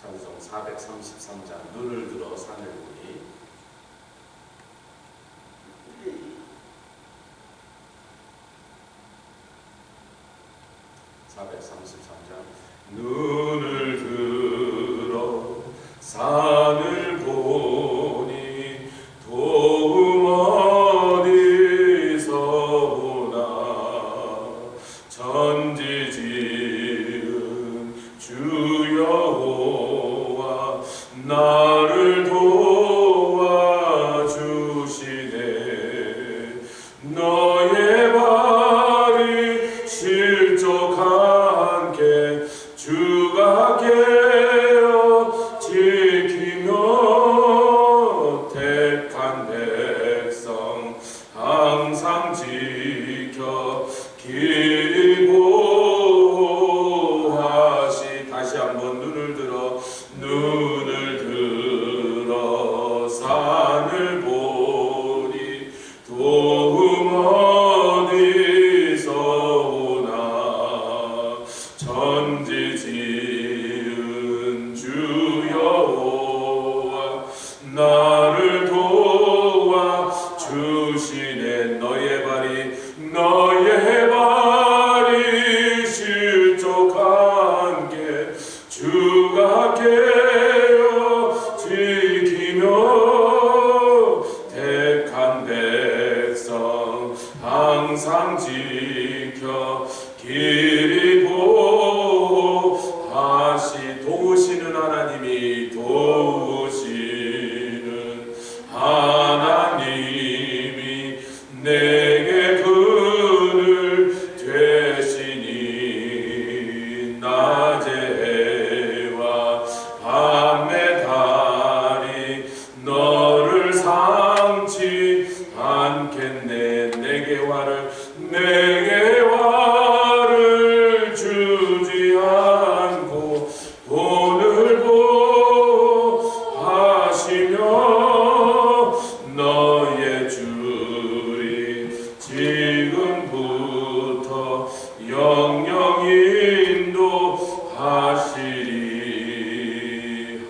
찬송 433장 눈을 들어 산을 보니 433장 눈을 들어 산을 보니 도움 어디서 보나 천지 지은 주 여호와 나를 도와주시네 너의 발이 실족한 게 주가 깨어 지키며 택한 백성 항상 지켜 길이 보호하시 다시 한번 눈을 들어 산을 보니 도움 어디서 오나 천지 지은 주 여호와 나를 도와주시네 너의 발이 실족한 게 주가 깨어 지키며 택한 백성 항상 지켜 길이 보호하시 도우시는 하나님이 도우시는 하나님이 내게 그늘 되시니 낮의 해와 밤의 달이 너를 삼지 않겠네 내게 화를 주지 않고 오늘 보하시며 너의 줄이 지금부터 영영 인도하시리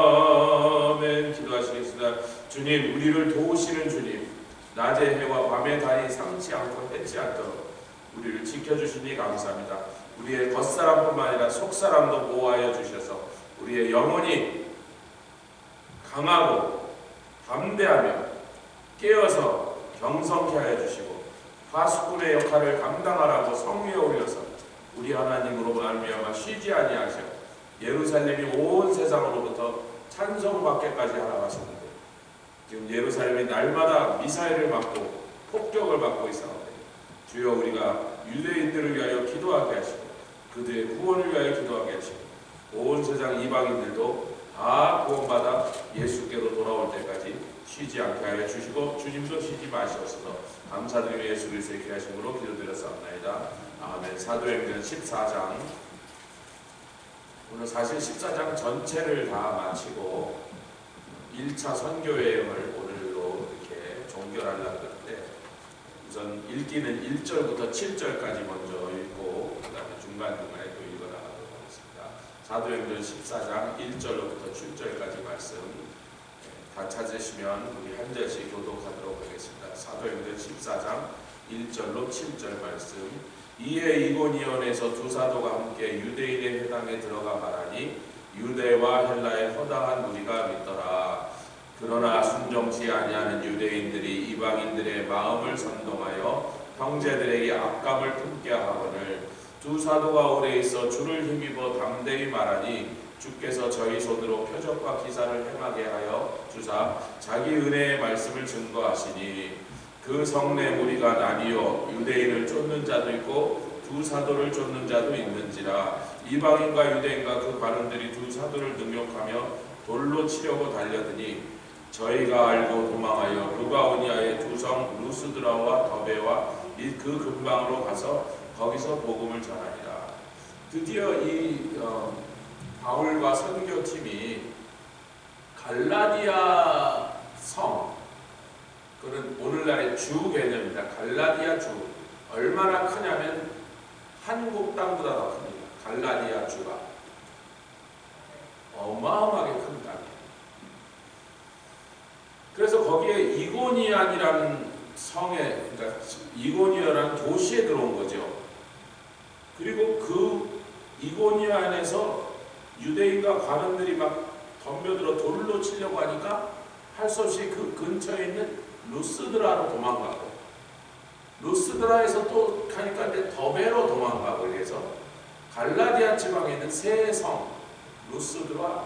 아멘. 기도하시겠습니다. 주님 우리를 도우시는 주님 낮의 해와 밤의 달이 상치 않고 해치 않도록 우리를 지켜주시니 감사합니다. 우리의 겉사람뿐만 아니라 속사람도 보호하여 주셔서 우리의 영혼이 강하고 담대하며 깨어서 경성케 하여 주시고 파수꾼의 역할을 감당하라고 성위에 올려서 우리 하나님으로 말미암아 쉬지 아니하셔 예루살렘이 온 세상으로부터 찬송받게까지 하라 하셨는데 지금 예루살렘이 날마다 미사일을 맞고 폭격을 받고 있사오니 주여 우리가 유대인들을 위하여 기도하게 하시고 그들의 구원을 위하여 기도하게 하시고 온 세상 이방인들도 다 구원받아 예수께로 돌아올 때까지 쉬지 않게 하여 주시고 주님도 쉬지 마시옵소서. 감사드리며 예수 그리스도의 귀하신 이름으로 기도드렸사옵나이다. 아멘. 사도행전 14장 오늘 사실 14장 전체를 다 마치고 1차 선교여행을 오늘로 이렇게 종결하려고 하는데 우선 읽기는 1절부터 7절까지 먼저 읽고 그 다음에 중간중간에 또 읽어나가도록 하겠습니다. 사도행전 14장 1절로부터 7절까지 말씀 다 찾으시면 우리 한 절씩 교독하도록 하겠습니다. 사도행전 14장 1절로 7절 말씀. 이에 이고니온에서 두 사도가 함께 유대인의 회당에 들어가 말하니 유대와 헬라의 허다한 무리가 믿더라. 그러나 순종치 아니하는 유대인들이 이방인들의 마음을 선동하여 형제들에게 악감을 품게 하거늘 두 사도가 오래 있어 주를 힘입어 담대히 말하니 주께서 저희 손으로 표적과 기사를 행하게 하여 주사 자기 은혜의 말씀을 증거하시니 그 성내 무리가 나뉘어 유대인을 쫓는 자도 있고 두 사도를 쫓는 자도 있는지라 이방인과 유대인과 그 관원들이 두 사도를 능욕하며 돌로 치려고 달려드니 저희가 알고 도망하여 루가오니아의 두 성 루스드라와 더베와 및 그 근방으로 가서 거기서 복음을 전하니라. 드디어 이 바울과 선교팀이 갈라디아 성, 그는 오늘날의 주 개념입니다. 갈라디아 주 얼마나 크냐면 한국 땅보다 더 큽니다. 갈라디아 주가 어마어마하게 큰 땅이에요. 그래서 거기에 이고니안이라는 성에, 그러니까 이고니아라는 도시에 들어온 거죠. 그리고 그 이고니안에서 유대인과 관원들이 막 덤벼들어 돌로 치려고 하니까 할 수 없이 그 근처에 있는 루스드라로 도망가고, 루스드라에서 또 가니까 이제 더베로 도망가고, 이래서 갈라디아 지방에 있는 세 성, 루스드라,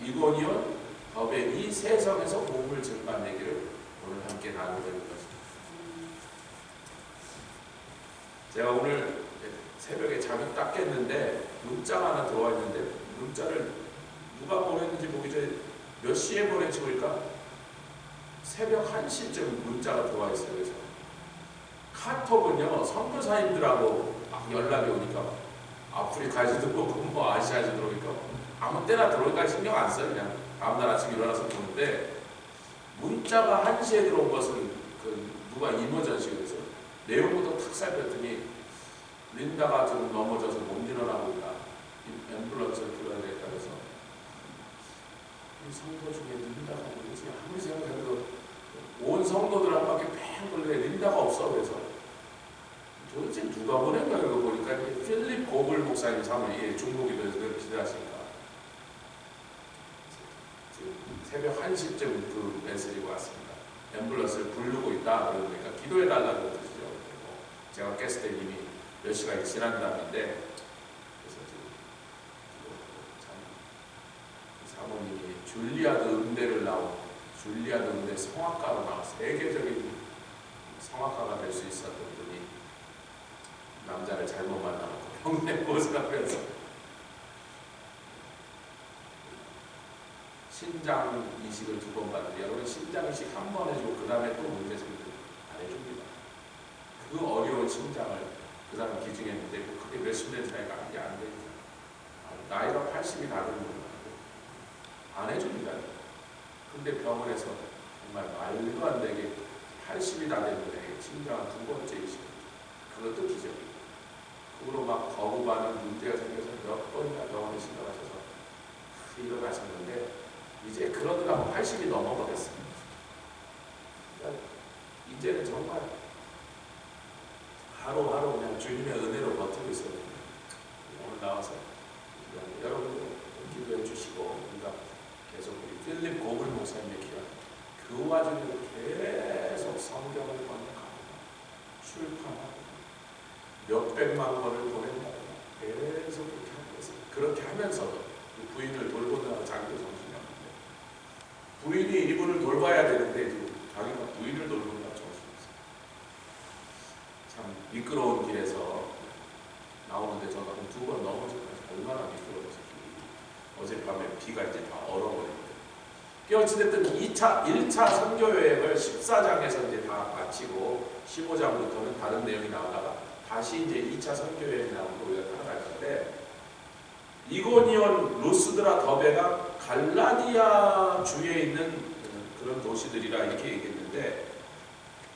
이고니온, 더베, 이 세 성에서 복음을 증거한 얘기를 오늘 함께 나누게 된 것입니다. 제가 오늘 새벽에 잠이 딱 깼는데 문자가 하나 들어와 있는데, 문자를 누가 보냈는지 보기 전에 몇 시에 보냈지 보니까 새벽 1시쯤 문자가 들어와 있어요. 그래서 카톡은요, 선교사님들하고 막 연락이 오니까 아프리카에서도 보고 뭐 아시아에서 들어오니까 아무 때나 들어오니까 신경 안 써요. 그냥 다음날 아침 일어나서 보는데, 문자가 1시에 들어온 것은 누가 이머전시에서 내용부터 탁 살폈더니 린다가 좀 넘어져서 못 일어나고 있다. 앰뷸런스를 불러야 되겠다 그래서 이 성도 중에 린다가 뭐지? 아무리 생각해도 온 성도들 한 바퀴 뺑 돌리는데 린다가 없어. 그래서 도대체 누가 보낸 거야? 이거 보니까 필립 고글 목사님 사모님, 중국이면서 기도하시니까 지금 새벽 1시쯤 그 메시지가 왔습니다. 앰뷸런스를 부르고 있다. 그러니까 기도해달라고 뜻이죠. 제가 깼을 때 이미 몇 시간이 지난 다음인데, 그래서 지금 참 사모님이 줄리아드 음대를 나온, 줄리아드 음대 성악가로 나와 세계적인 성악가가 될 수 있었던 분이 남자를 잘못 만나고 평생 고생하면서 신장 이식을 2번 받는데, 여러분 신장 이식 한 번 해주고 그 다음에 또 문제 생기면 안 해줍니다. 그 어려운 신장을 그 사람 기증했는데 그게 몇십 년 차이가 이게 안 되니까 나이가 80이 다 되는 거예요. 안 해줍니다. 근데 병원에서 정말 말도 안 되게 80이 다 됐는데 신장 2번째 이식, 그것도 기적이에요. 그거로 막 거부반응 문제가 생겨서 몇 번이나 병원에 실려가셔서 일어나셨는데, 이제 그러더라고 80이 넘어버렸습니다. 그러니까 이제는 정말 하루하루 그냥 주님의 은혜로 버티고 있어요. 오늘 나와서 여러분도 기도해 주시고, 우리가 계속 우리 필립 고글 목사님의 기도, 그 와중에 계속 성경을 번역하고 출판하고 몇백만 권을 보낸다고 계속 그렇게 하고 있어요. 그렇게 하면서도 부인을 돌보느라 자기도 정신이 없는데, 부인이 이분을 돌봐야 되는데 자기가 부인을 돌보느라 정신이 없어요. 참 미끄러운 길에서 나오는데 저가 2번 넘어져서 얼마나 미끄러워서 어젯밤에 비가 이제 다 얼어버립니다. 어찌됐든 1차 선교여행을 14장에서 이제 다 마치고 15장부터는 다른 내용이 나오다가 다시 이제 2차 선교여행이 나오고 우리가 따라갈 건데, 이고니온, 루스드라, 더베가 갈라디아 주에 있는 그런 도시들이라 이렇게 얘기했는데,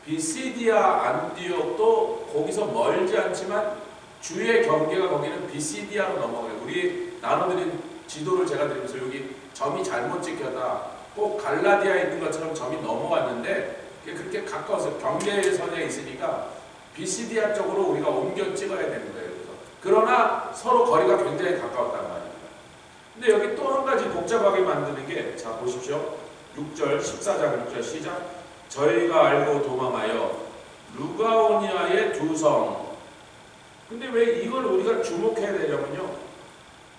비시디아 안디옥도 거기서 멀지 않지만 주의 경계가 거기는 비시디아로 넘어가요. 우리 나눠드린 지도를 제가 드리면서 여기 점이 잘못 찍혀다 꼭 갈라디아에 있는 것처럼 점이 넘어갔는데, 그렇게 가까워서 경계선에 있으니까 비시디아 쪽으로 우리가 옮겨 찍어야 되는 거예요. 그러나 서로 거리가 굉장히 가까웠단 말입니다. 근데 여기 또 한 가지 복잡하게 만드는 게, 자 보십시오. 6절 14장 6절 시작. 저희가 알고 도망하여 루가오니아의 2성. 근데 왜 이걸 우리가 주목해야 되냐면요,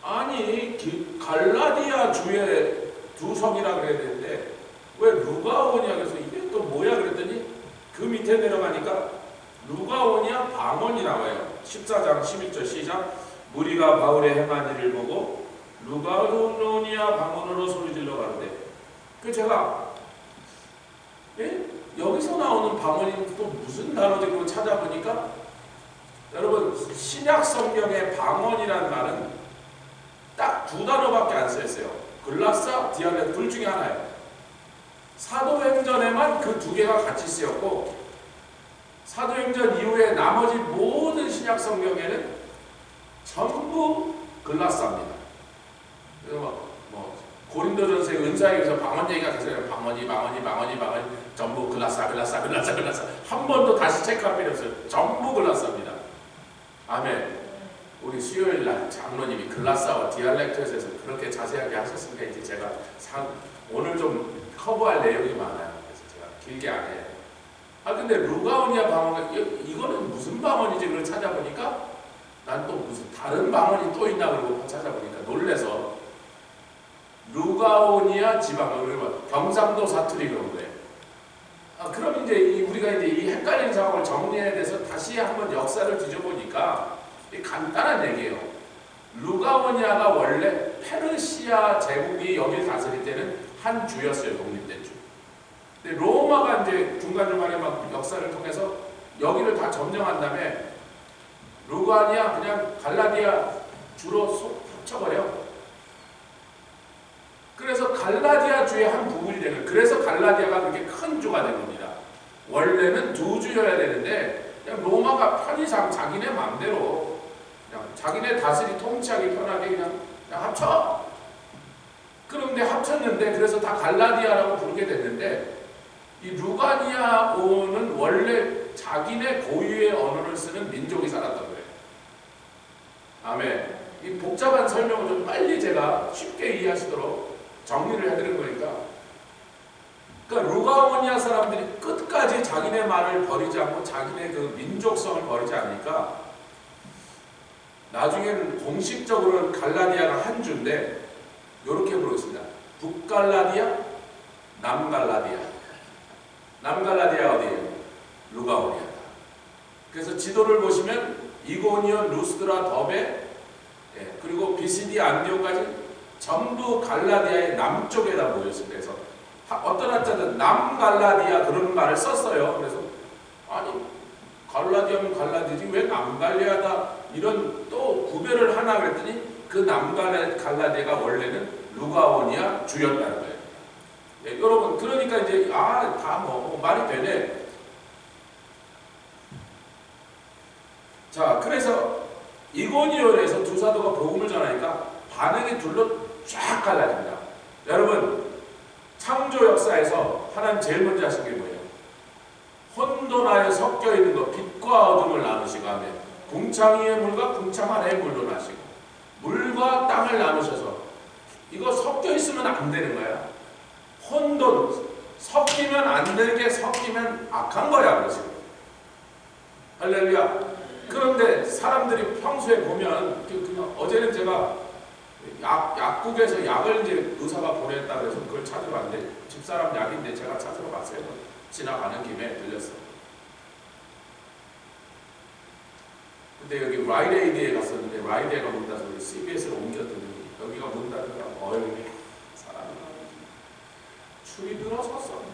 아니 갈라디아 주의 2성이라 그래야 되는데 왜 루가오니아, 그래서 이게 또 뭐야 그랬더니 그 밑에 내려가니까 루가오니아 방언이 나와요. 14장 11절 시작. 무리가 바울의 행한 일을 보고 루가오니아 방언으로 소리질러 가는데, 그 제가 여기서 나오는 방언이 또 무슨 단어인지 찾아보니까, 여러분 신약 성경의 방언이라는 말은 딱 2단어밖에 안 써있어요. 글라사, 디알렉, 둘 중에 하나예요. 사도행전에만 그 2개가 같이 쓰였고, 사도행전 이후에 나머지 모든 신약 성경에는 전부 글라사입니다. 그래서 고린도전서의 은사에서 방언 얘기가 계속 방언이 전부 글라사 한 번도 다시 체크할 필요 없어요. 전부 글라사입니다. 아멘. 우리 수요일 날 장로님이 글라사와 디알렉트에서 그렇게 자세하게 하셨으니까 이제 제가 오늘 좀 커버할 내용이 많아요. 그래서 제가 길게 안 해요. 근데 루가오니아 방언 이거는 무슨 방언이지? 그걸 찾아보니까 난 또 무슨 다른 방언이 또 있나 그러고 찾아보니까 놀래서 루가오니아 지방, 경상도 사투리 그런 거예요. 그럼 이제 우리가 이제 이 헷갈리는 상황을 정리해야 돼서 다시 한번 역사를 뒤져보니까 간단한 얘기예요. 루가오니아가 원래 페르시아 제국이 여기를 다스릴 때는 한 주였어요. 독립된 주. 근데 로마가 이제 중간중간에 막 역사를 통해서 여기를 다 점령한 다음에 루가오니아 그냥 갈라디아 주로 합쳐버려. 그래서 갈라디아 주의 한 부분이 되는, 그래서 갈라디아가 그렇게 큰 주가 된 겁니다. 원래는 두 주여야 되는데 그냥 로마가 편의상 자기네 마음대로 그냥 자기네 다스리 통치하기 편하게 그냥 합쳐. 그런데 합쳤는데 그래서 다 갈라디아라고 부르게 됐는데 이 루가니아오는 원래 자기네 고유의 언어를 쓰는 민족이 살았던 거예요. 아멘. 이 복잡한 설명을 좀 빨리 제가 쉽게 이해하시도록 정리를 해드린 거니까. 그러니까 루가오니아 사람들이 끝까지 자기네 말을 버리지 않고 자기네 그 민족성을 버리지 않으니까 나중에는 공식적으로는 갈라디아가 한 주인데 이렇게 부르겠습니다. 북갈라디아, 남갈라디아. 남갈라디아 어디예요? 루가오니아다. 그래서 지도를 보시면 이고니온, 루스드라, 더베, 그리고 비시디, 안디오까지 전부 갈라디아의 남쪽에다 모였습니다. 그래서 어떤 학자들은 남갈라디아 그런 말을 썼어요. 그래서 아니 갈라디아면 갈라디지 왜 남갈리아다 이런 또 구별을 하나 그랬더니 그 남갈라디아가 원래는 루가오니아 주였다는 거예요. 여러분 그러니까 이제 다 말이 되네. 자, 그래서 이고니온에서 두 사도가 복음을 전하니까 반응이 둘로 쫙 갈라집니다. 여러분 창조 역사에서 하나님 제일 먼저 하신 게 뭐예요? 혼돈하여 섞여 있는 것, 빛과 어둠을 나누시고 하며 궁창 위의 물과 궁창 아래의 물로 나시고 물과 땅을 나누셔서 이거 섞여 있으면 안 되는 거야. 혼돈 섞이면 안 되게 섞이면 악한 거야. 그렇지? 할렐루야. 그런데 사람들이 평소에 보면 그냥 어제는 제가 약국에서 약을 이제 의사가 보냈다 그래서 그걸 찾으러 갔는데 집사람 약인데 제가 찾으러 갔어요. 지나가는 김에 들렸어. 근데 여기 라이데이드에 갔었는데 라이데이가 문 닫아서 우리 CBS를 옮겼더니 여기가 문 닫으니까 어휴 사람이 줄이 늘어섰어.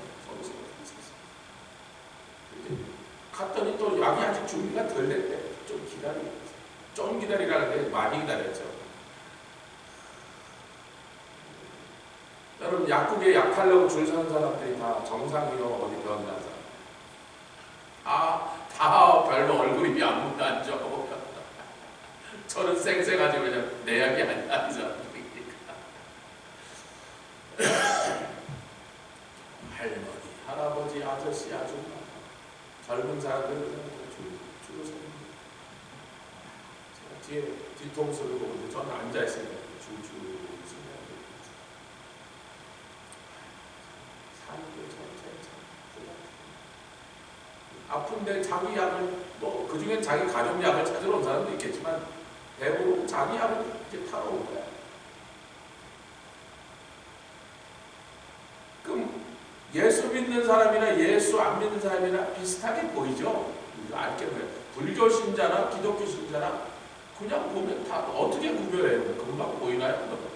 갔더니 또 약이 아직 준비가 덜 됐대. 좀 기다리라는데 많이 기다렸죠. 여러분 약국에 약 팔려고 줄 서는 사람들이 다 정상이요 어디 병원 난 사람. 다 별로 얼굴이 아무도 안 좋아. 저는 쌩쌩하지 그냥 내 약이 아니야 이 사람들이니까. 할머니, 할아버지, 아저씨, 아줌마, 젊은 사람들은 줄을 서 제가 뒤통수를 보고 저는 앉아있습니다. 아픈데 자기 약을 그 중에 자기 가족 약을 찾으러 온 사람도 있겠지만 대부분 자기 약을 이렇게 타러 온 거야. 그럼 예수 믿는 사람이나 예수 안 믿는 사람이나 비슷하게 보이죠? 이거 알게 뭐예요? 불교 신자나 기독교 신자나 그냥 보면 다 어떻게 구별해요? 금방 보이나요?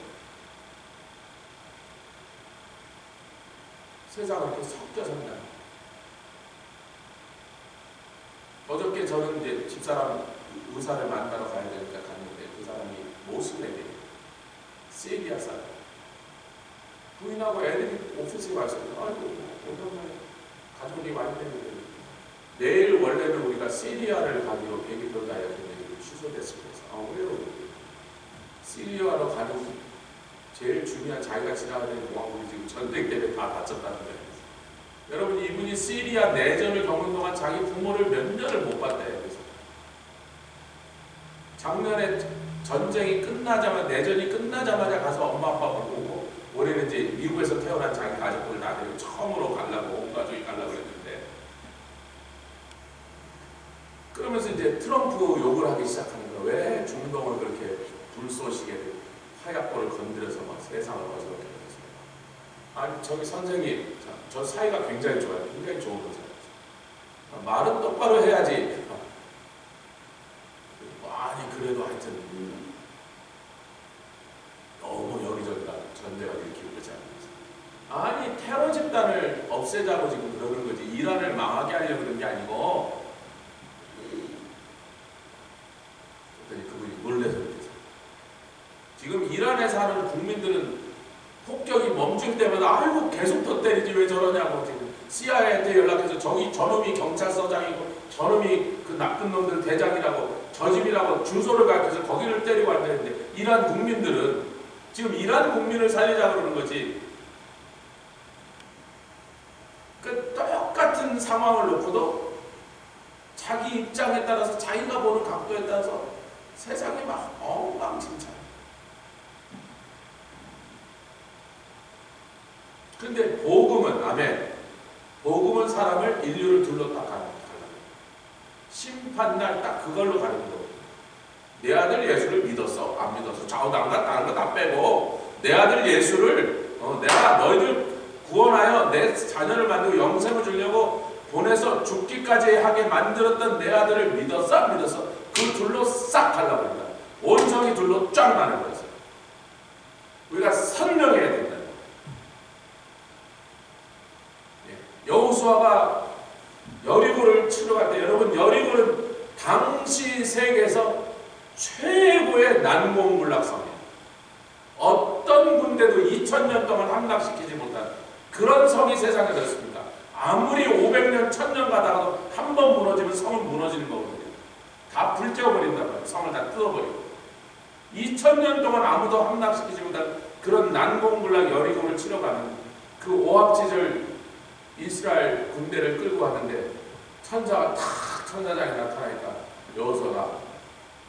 세상은 이렇게 섞여 산다. 어저께 저는 이제 집사람 의사를 만나러 가야 되니까 갔는데 그 사람이 모슬렘이에요. 시리아 사람. 부인하고 애들이 오피스에 와서 아이고 오늘날 가족이 많이 되는데 내일 원래는 우리가 시리아를 가기로 비행기표 가야 되는데 취소됐습니다. 왜요? 시리아로 가는 제일 중요한 자기가 지나가는 공화국이 지금 전쟁 때문에 다 다쳤다는 거예요. 여러분, 이분이 시리아 내전을 겪는 동안 자기 부모를 몇 년을 못 봤대요. 그래서 작년에 전쟁이 끝나자마자, 내전이 끝나자마자 가서 엄마 아빠를 보고, 올해는 이제 미국에서 태어난 자기 가족들 다 데리고 처음으로 가려고, 온 가족이 가려고 그랬는데, 그러면서 이제 트럼프 욕을 하기 시작하는 거예요. 왜 중동을 그렇게 불쏘시게 화약고를 건드려서 막 세상을 어지럽게 했어요. 아니, 저기 선생님, 저 사이가 굉장히 좋아요. 굉장히 좋은 거잖아요. 말은 똑바로 해야지. 아니, 그래도 하여튼 너무 여기저기가 전쟁을 일으키고 그러지 않습니까? 아니, 테러 집단을 없애자고 지금 그러는 거지. 이란을 망하게 하려고 그런 게 아니고, 그분이 놀래서 그랬어요. 지금 이란에 사는 국민들은 폭격이 멈출 때마다 아이고 계속 더 때리지 왜 저러냐고 지금 CIA한테 연락해서 저놈이 경찰서장이고 저놈이 그 나쁜 놈들 대장이라고 저 집이라고 주소를 가르쳐서 거기를 때리고 한다는데, 이란 국민들은 지금 이란 국민을 살리자 그러는 거지. 그 똑같은 상황을 놓고도 자기 입장에 따라서 자기가 보는 각도에 따라서 세상이 막 엉망진창. 근데 복음은, 아멘, 복음은 사람을 인류를 둘러 딱 가는 거예요. 심판날 딱 그걸로 가는 거예요. 내 아들 예수를 믿었어? 안 믿었어? 좌우당간 다른 거 다 빼고 내 아들 예수를 내가 너희들 구원하여 내 자녀를 만들고 영생을 주려고 보내서 죽기까지 하게 만들었던 내 아들을 믿었어? 안 믿었어? 그 둘로 싹 가려고 합니다. 온성이 둘로 쫙 나는 거였어요. 우리가 선명해야 된다. 여호수아가 여리고를 치러 갈 때, 여러분, 여리고는 당시 세계에서 최고의 난공불락성이에요. 어떤 군대도 2000년 동안 함락시키지 못한 그런 성이 세상에 있습니다. 아무리 500년, 1000년 가다가도 한 번 무너지면 성은 무너지는 거거든요. 다 불태워버린단 말이에요. 성을 다 뜯어버리고. 2000년 동안 아무도 함락시키지 못한 그런 난공불락 여리고를 치러 가는 그 오합지졸 이스라엘 군대를 끌고 왔는데, 천사가 탁 천사장이 나타나니까 여호수아가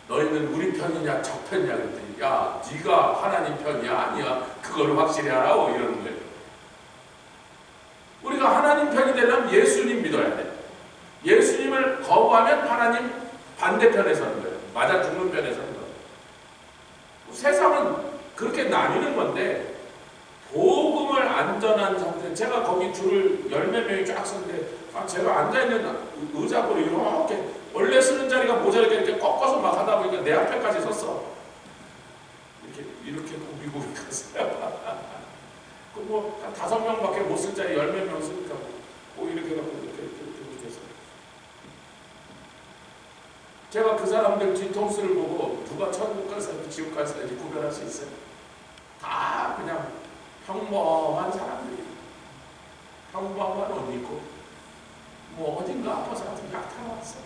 너희는 우리 편이냐 적 편이냐 그랬더니, 야, 네가 하나님 편이야 아니야 그걸 확실히 하라고 이러는 거예요. 우리가 하나님 편이 되려면 예수님 믿어야 돼. 예수님을 거부하면 하나님 반대편에 서는 거예요. 맞아 죽는 편에 서는 거예요. 세상은 그렇게 나뉘는 건데, 복음을 안전한 상태, 제가 거기 줄을 열 몇 명이 쫙 섰는데, 제가 앉아있는 의자고를 이렇게 원래 쓰는 자리가 모자라게 이렇게 꺾어서 막 하다 보니까 내 앞에까지 섰어. 이렇게 고비고비 갔어요. 뭐 한 5명밖에 못 쓸 자리 열 몇 명 쓰니까 뭐 이렇게 갖고 이렇게 해서 제가 그 사람들 뒤통수를 보고 누가 천국 갈 사람인지 지옥 갈 사람인지 구별할 수 있어요? 다 그냥 평범한 사람들이, 평범한 옷 입고 뭐 어딘가 아파서 같은 약 타왔어.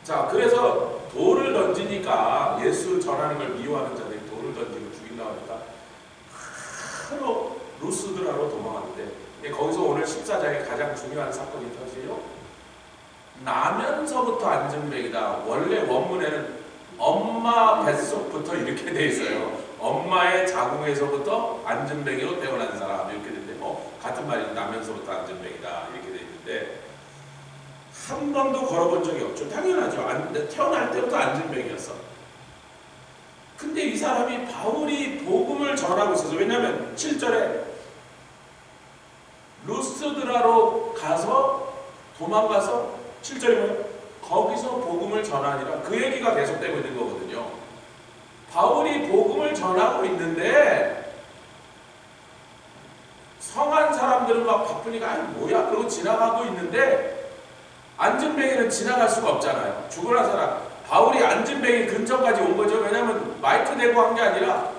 자, 그래서 돌을 던지니까, 예수 전하는 걸 미워하는 자들이 돌을 던지고 죽인다고 하니까 바로 루스드라로 도망갔는데, 거기서 오늘 14장에 가장 중요한 사건이 터지죠. 나면서부터 안전뱅이다. 원래 원문에는 엄마 뱃속부터 이렇게 돼 있어요. 엄마의 자궁에서부터 안전뱅이로 태어난 사람 이렇게 되는데, 같은 말이 나면서부터 안전뱅이다 이렇게 돼 있는데, 한 번도 걸어본 적이 없죠. 당연하죠. 태어날 때부터 안전뱅이였어. 근데 이 사람이 바울이 복음을 전하고 있어서, 왜냐하면 7절에 루스드라로 가서 도망가서 7절에 뭐예요? 거기서 복음을 전하니라, 그 얘기가 계속되고 있는 거거든요. 바울이 복음을 전하고 있는데 성한 사람들은 막 바쁘니까 아니 뭐야 그러고 지나가고 있는데, 안전뱅이는 지나갈 수가 없잖아요. 죽으라 사람. 바울이 안전뱅이 근처까지 온 거죠. 왜냐하면 마이크 대고 한 게 아니라,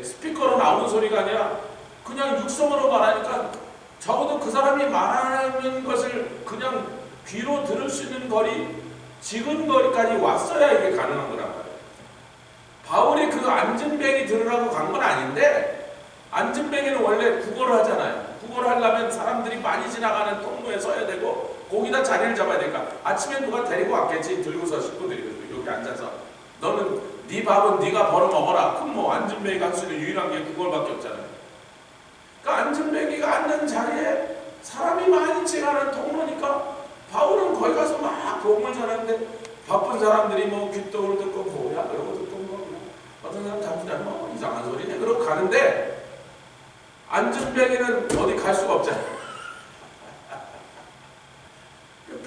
스피커로 나오는 소리가 아니라 그냥 육성으로 말하니까 적어도 그 사람이 말하는 것을 그냥 귀로 들을 수 있는 거리, 지근 거리까지 왔어야 이게 가능한 거란 말이에요. 바울이 그 그 안진뱅이 들으라고 간 건 아닌데, 안진뱅이는 원래 국어를 하잖아요. 국어를 하려면 사람들이 많이 지나가는 통로에 서야 되고 거기다 자리를 잡아야 되니까 아침에 누가 데리고 왔겠지. 들고서 식구들이 여기 앉아서 너는 네 밥은 네가 벌어 먹어라. 그럼 뭐 안진뱅이가 할 수 있는 유일한 게 그걸밖에 없잖아요. 그러니까 안진뱅이가 앉는 자리에 사람이 많이 지나가는 통로니까 바울은 거기 가서 막 복음을 전하는데 바쁜 사람들이 뭐 귀떡을 듣고 뭐야 그러고 듣고 뭐 어떤 사람 잠시만 뭐 이상한 소리네 그러고 가는데 안진뱅이는 어디 갈 수가 없잖아요.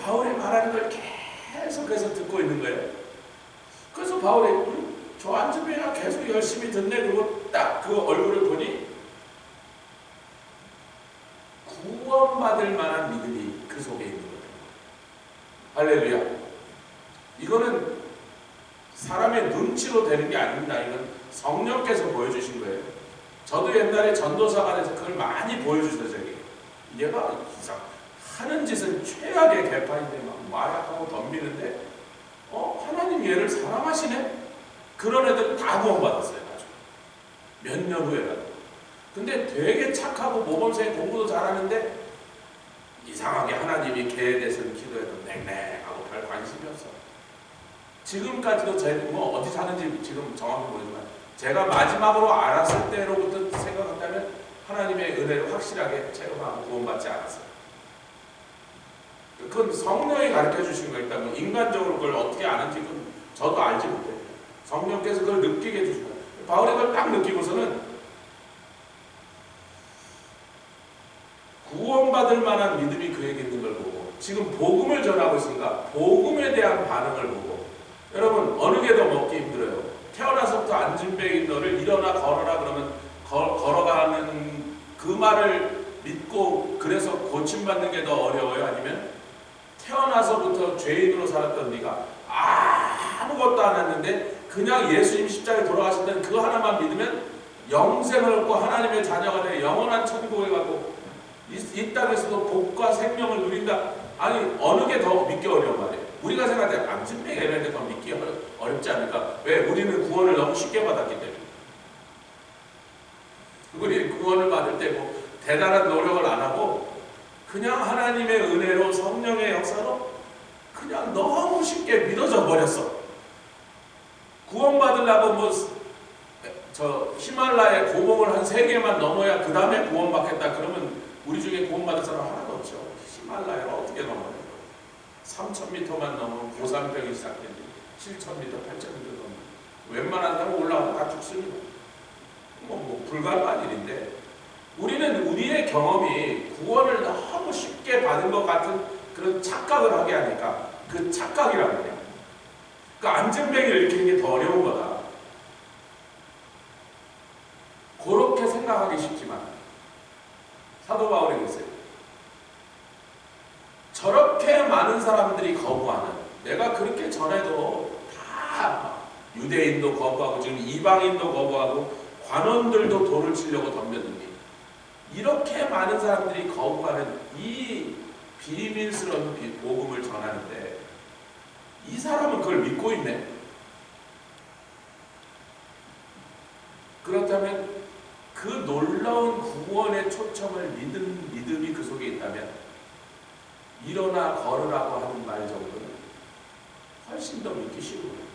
바울이 말하는 걸 계속해서 듣고 있는 거예요. 그래서 바울이 저 안진뱅이가 계속 열심히 듣네. 그리고 딱 그 얼굴을 보니 구원받을 만한 믿음이 그 속에 있는 거예요. 할렐루야. 이거는 사람의 눈치로 되는 게 아닙니다. 이건 성령께서 보여주신 거예요. 저도 옛날에 전도사관에서 그걸 많이 보여주셔서 얘가 이상 하는 짓은 최악의 개판인데 막 말하고 덤비는데 하나님 얘를 사랑하시네? 그런 애들 다 구원받았어요. 나중에 몇 년 후에라도. 근데 되게 착하고 모범생이 공부도 잘하는데 이상하게 하나님이 걔에 대해서는 기도해도 냉랭하고 별 관심이 없어. 지금까지도 뭐 어디 사는지 지금 정확히 모르지만 제가 마지막으로 알았을 때로부터 생각한다면 하나님의 은혜를 확실하게 체험하고 구원받지 않았어요. 그건 성령이 가르쳐 주신 거니까 뭐 인간적으로 그걸 어떻게 아는지 그건 저도 알지 못해요. 성령께서 그걸 느끼게 해주신 거예요. 바울이 그걸 딱 느끼고서는 구원받을 만한 믿음이 그에게 있는 걸 보고 지금 복음을 전하고 있으니까 복음에 대한 반응을 보고 여러분 어느 게 더 먹기 힘들어요? 태어나서부터 안진뱅이인 너를 일어나 걸어라 그러면 걸어가는 그 말을 믿고 그래서 고침받는 게 더 어려워요? 아니면 태어나서부터 죄인으로 살았던 네가 아무것도 안 했는데 그냥 예수님 십자가에 돌아가신다는 그 하나만 믿으면 영생을 얻고 하나님의 자녀가 돼 영원한 천국에 가고 이 땅에서도 복과 생명을 누린다. 아니 어느 게 더 믿기 어려운 말이에요? 우리가 생각할 때 안진뱅이 이런 게 더 믿기 어렵지 않을까? 왜? 우리는 구원을 너무 쉽게 받았기 때문에. 우리 구원을 받을 때 뭐 대단한 노력을 안 하고 그냥 하나님의 은혜로 성령의 역사로 그냥 너무 쉽게 믿어져 버렸어. 구원받으려고 뭐 저 히말라야 고봉을 한 3개만 넘어야 그 다음에 구원받겠다 그러면 우리 중에 구원받은 사람 하나도 없죠. 히말라야를 어떻게 넘어요? 3,000m만 넘으면 고산병이 시작되니 7,000m, 8,000m 넘으면 웬만한 사람은 올라가도 다 죽습니다. 뭐 불가능한 일인데 우리는 우리의 경험이 구원을 너무 쉽게 받은 것 같은 그런 착각을 하게 하니까 그 착각이라는 거예요. 그러니까 안진뱅이를 일으키는 게 더 어려운 거다. 그렇게 생각하기 쉽지만 사도 바울이 그랬어요. 저렇게 많은 사람들이 거부하는 내가 그렇게 전에도 다 유대인도 거부하고 지금 이방인도 거부하고 관원들도 돌을 치려고 덤볐는데 이렇게 많은 사람들이 거부하는 이 비밀스러운 복음을 전하는데 이 사람은 그걸 믿고 있네. 그렇다면 그 놀라운 구원의 초청을 믿은 믿음이 그 속에 있다면 일어나 걸으라고 하는 말 정도는 훨씬 더 믿기 쉬워요.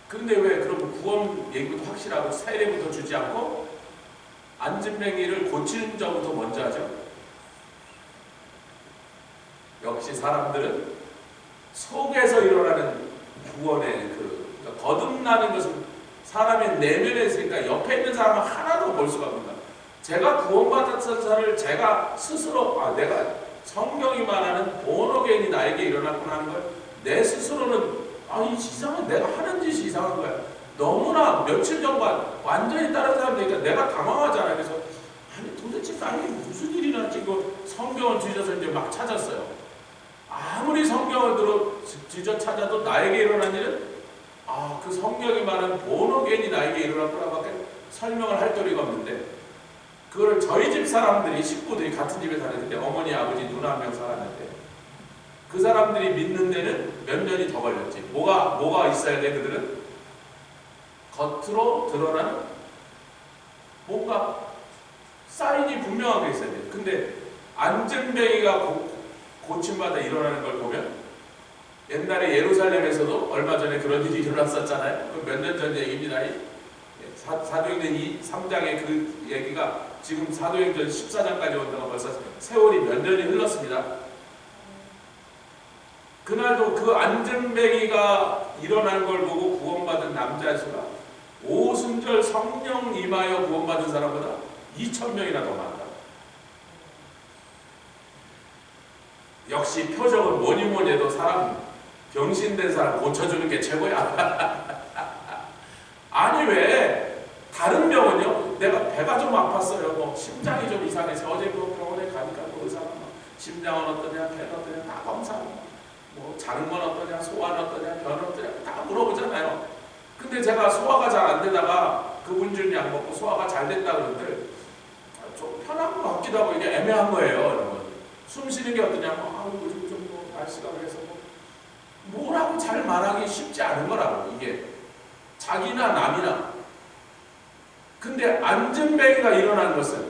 그런데 왜 그럼 구원 얘기부터 확실하고 세례부터 주지 않고 안진뱅이를 고치는 점부터 먼저 하죠? 역시 사람들은 속에서 일어나는 구원의 그러니까 거듭나는 것은 사람의 내면에 있으니까 옆에 있는 사람은 하나도 볼 수가 없습니다. 제가 구원받았던 사람을 제가 스스로 내가 성경이 말하는 본어게인이 나에게 일어났구나 하는 걸 내 스스로는 이 이상한 내가 하는 짓이 이상한 거야. 너무나 며칠 전과 완전히 다른 사람 되니까 내가 당황하잖아요. 그래서 도대체 나에게 무슨 일이 났지? 이거 성경을 뒤져서 이제 막 찾았어요. 아무리 성경을 뒤져 찾아도 나에게 일어난 일은 그 성경이 말하는 본어게인이 나에게 일어났구나밖에 설명을 할 도리가 없는데 그거를 저희 집 사람들이 식구들이 같은 집에 사는데 어머니 아버지 누나 한 명 살았는데 그 사람들이 믿는 데는 몇 년이 더 걸렸지. 뭐가 있어야 돼? 그들은 겉으로 드러나는 뭔가 사인이 분명하게 있어야 돼요. 근데 안전뱅이가 고침받아 일어나는 걸 보면 옛날에 예루살렘에서도 얼마 전에 그런 일이 일어났었잖아요. 몇 년 전 얘기입니다. 사도행전 3장의 그 얘기가 지금 사도행전 14장까지 온다가 벌써 세월이 몇 년이 흘렀습니다. 그날도 그 안전뱅이가 일어난 걸 보고 구원받은 남자의 수가 오순절 성령 임하여 구원받은 사람보다 2,000명이나 더 많다. 역시 표적은 뭐니 해도 사람 병신된 사람 고쳐주는 게 최고야. 아니 왜 다른 병은요? 내가 배가 좀 아팠어요. 뭐 심장이 좀 이상해서 어제 그 병원에 가니까 그 의사가 심장은 어떠냐, 배는 어떠냐 다 검사하고 뭐 자는 건 어떠냐, 소화는 어떠냐, 변은 어떠냐 다 물어보잖아요. 근데 제가 소화가 잘 안 되다가 그분 준 약 먹고 소화가 잘 됐다 그러는데 좀 편한 것 같기도 하고 이게 애매한 거예요, 여러분. 숨 쉬는 게 어떠냐고, 요즘 좀 뭐 날씨가 그래서 뭐라고 잘 말하기 쉽지 않은 거라고, 이게. 자기나 남이나. 근데 안전뱅이가 일어나는 것은,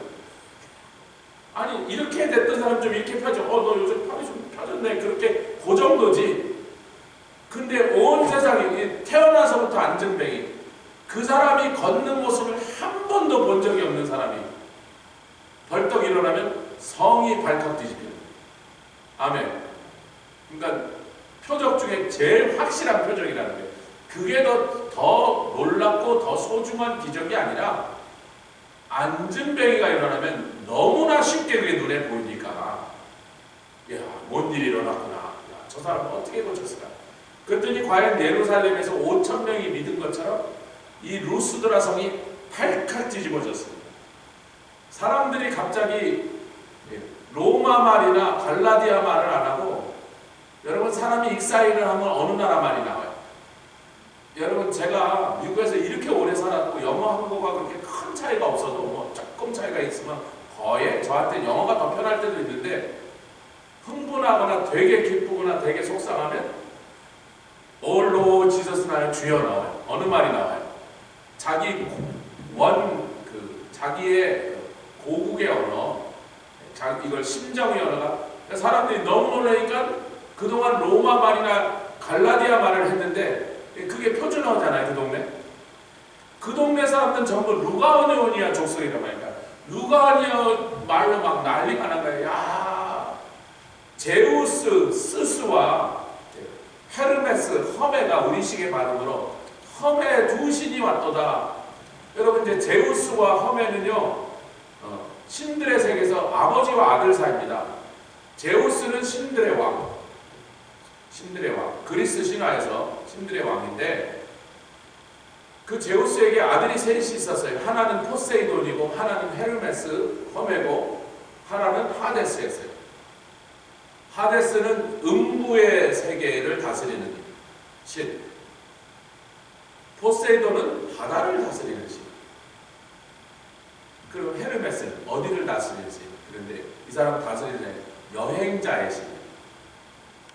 아니, 이렇게 됐던 사람 좀 이렇게 펴져. 너 요즘 팔이 좀 펴졌네. 그렇게, 그 정도지. 근데 온 세상이, 태어나서부터 안전뱅이. 그 사람이 걷는 모습을 한 번도 본 적이 없는 사람이 벌떡 일어나면 성이 발칵 뒤집힙니다. 아멘. 그러니까 표적 중에 제일 확실한 표적이라는 거예요. 그게 더 놀랍고 더 소중한 기적이 아니라 안전뱅이가 일어나면 너무나 쉽게 그게 눈에 보이니까 야, 뭔 일이 일어났구나. 야, 저 사람은 어떻게 고쳤을까? 그랬더니 과연 예루살렘에서 5,000명이 믿은 것처럼 이 루스드라 성이 발칵 뒤집어졌습니다. 사람들이 갑자기 로마 말이나 갈라디아 말을 안 하고, 여러분 사람이 익사이를 하면 어느 나라 말이 나와요? 여러분 제가 미국에서 이렇게 오래 살았고 영어 한국어가 그렇게 큰 차이가 없어도 뭐 조금 차이가 있으면 거의 저한테 영어가 더 편할 때도 있는데, 흥분하거나 되게 기쁘거나 되게 속상하면 올로 지저스 나의 주여 나와요. 어느 말이 나와요? 자기의 고국의 언어, 이걸 심정의 언어가, 사람들이 너무 놀라니까 그동안 로마 말이나 갈라디아 말을 했는데 그게 표준어잖아요. 그 동네 사람들은 전부 루가오니아 족속이란 말이니까 루가오니아 말로 막 난리가 난 거예요. 야, 제우스, 스스와 헤르메스, 허메가 우리식의 발음으로 허메 두 신이 왔도다. 여러분 이제 제우스와 허메는요, 신들의 세계에서 아버지와 아들 사이입니다. 제우스는 신들의 왕, 그리스 신화에서 신들의 왕인데, 그 제우스에게 아들이 셋이 있었어요. 하나는 포세이돈이고, 하나는 헤르메스, 허메고, 하나는 하데스였어요. 하데스는 음부의 세계를 다스리는 신, 포세이돈은 바다를 다스리는 신, 그리고 헤르메스는 어디를 다스리는 신. 그런데 이 사람 다스리는 여행자의 신.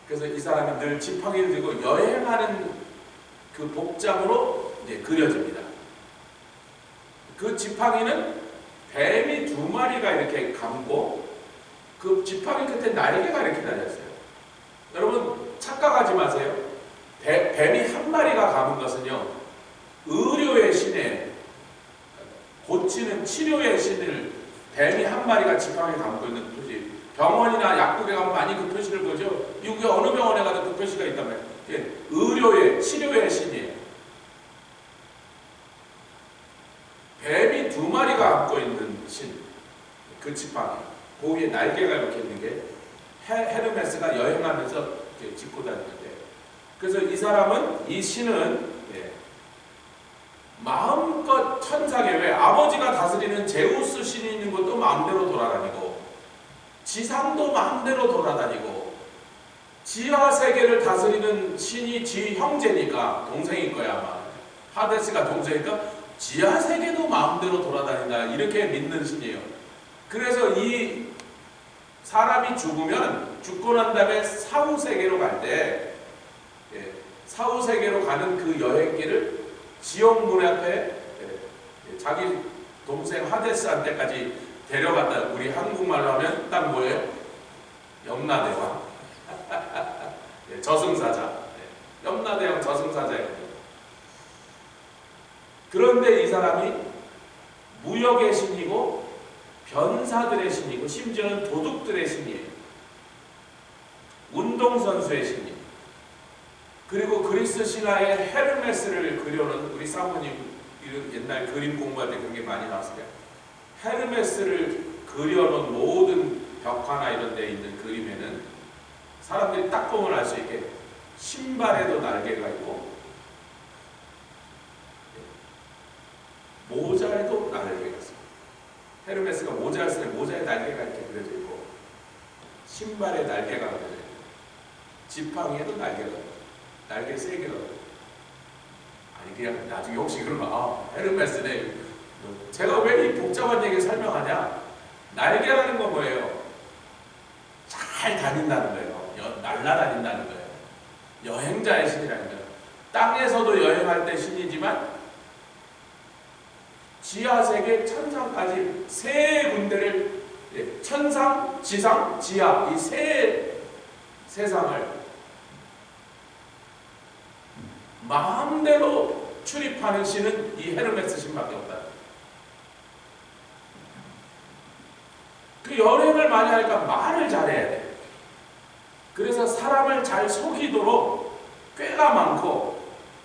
그래서 이 사람이 늘 지팡이를 들고 여행하는 그 복장으로 그려집니다. 그 지팡이는 뱀이 2마리가 이렇게 감고 그 지팡이 끝에 날개가 이렇게 달렸어요. 여러분 착각하지 마세요. 뱀이 1마리가 감은 것은요, 의료의 신에 고치는 치료의 신을 뱀이 1마리가 지팡이에 감고 있는 표시. 병원이나 약국에 가면 많이 그 표시를 보죠. 미국의 어느 병원에 가도 그 표시가 있단 말이에요. 의료의, 치료의 신이에요. 뱀이 2마리가 안고 있는 신, 그 지팡이, 그 위에 날개가 이렇게 있는 게 헤르메스가 여행하면서 짚고 다니는데, 그래서 이 사람은, 이 신은 마음껏 천상에, 왜 아버지가 다스리는 제우스 신이 있는 것도 마음대로 돌아다니고, 지상도 마음대로 돌아다니고, 지하 세계를 다스리는 신이 지 형제니까, 동생일 거야 아마. 하데스가 동생이니까 지하 세계도 마음대로 돌아다닌다, 이렇게 믿는 신이에요. 그래서 이 사람이 죽고 난 다음에 사후 세계로 갈 때, 사후 세계로 가는 그 여행길을 지옥 문 앞에 자기 동생 하데스한테까지 데려갔다. 우리 한국말로 하면 딱 뭐예요? 염라대왕. 저승사자. 염라대왕 저승사자예요. 그런데 이 사람이 무역의 신이고 변사들의 신이고 심지어는 도둑들의 신이에요. 운동선수의 신이에요. 그리고 그리스 신화의 헤르메스를 그려놓은 우리 사모님 옛날 그림 공부할 때 그런 게 많이 나왔어요. 헤르메스를 그려놓은 모든 벽화나 이런 데 있는 그림에는 사람들이 딱 보면 알 수 있게 신발에도 날개가 있고 모자에도 날개가 있어요. 헤르메스가 모자를 쓰는 모자에 날개가 이렇게 그려져 있고 신발에 날개가 그려져 있고 지팡이에도 날개가 있고 날개 3개가 아니 그냥 나중에 혹시 그러면 헤르메스네. 제가 왜 이 복잡한 얘기를 설명하냐? 날개라는 건 뭐예요? 잘 다닌다는 거예요. 날아다닌다는 거예요. 여행자의 신이라는 거예요. 땅에서도 여행할 때 신이지만 지하세계 천상까지 세 군데를 천상, 지상, 지하 이 세 세상을 마음대로 출입하는 신은 이 헤르메스 신밖에 없다. 그 여행을 많이 하니까 말을 잘해야 돼. 그래서 사람을 잘 속이도록 꾀가 많고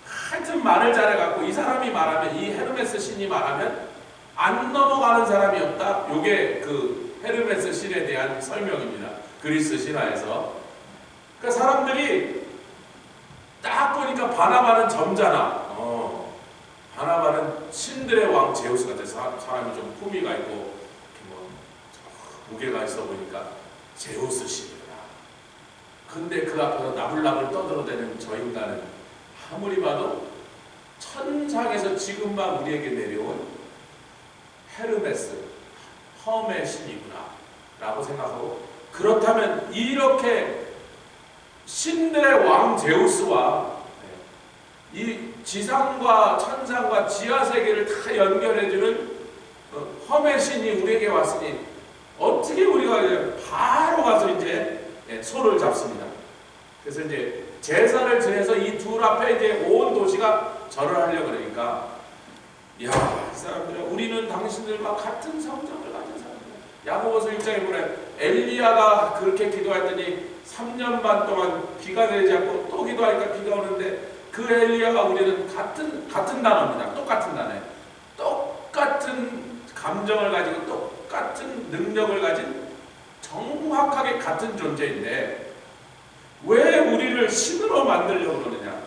하여튼 말을 잘해갖고 이 사람이 말하면 이 헤르메스 신이 말하면 안 넘어가는 사람이 없다. 요게 그 헤르메스 신에 대한 설명입니다. 그리스 신화에서. 그러니까 사람들이 딱 보니까 바나바는 점잖아. 바나바는 신들의 왕 제우스 같은 사람이 좀 품위가 있고 뭐 무게가 있어 보니까 제우스 신이구나. 근데 그 앞에서 나불나불 떠들어대는 저 인간은 아무리 봐도 천상에서 지금 막 우리에게 내려온 헤르메스, 험의 신이구나 라고 생각하고, 그렇다면 이렇게 신들의 왕 제우스와 이 지상과 천상과 지하세계를 다 연결해주는 험의 신이 우리에게 왔으니 어떻게 우리가 바로 가서 이제 소를 잡습니다. 그래서 이제 제사를 지내서 이 둘 앞에 이제 온 도시가 절을 하려고 그러니까, 야, 이 사람들은 우리는 당신들과 같은 성정을 가진 사람들. 야고보서 1장에 보면 엘리야가 그렇게 기도했더니 3년 반 동안 비가 내리지 않고 또 기도하니까 비가 오는데, 그 엘리야가 우리는 같은 단어입니다. 똑같은 단어예요. 똑같은 감정을 가지고 똑같은 능력을 가진 정확하게 같은 존재인데 왜 우리를 신으로 만들려고 그러느냐?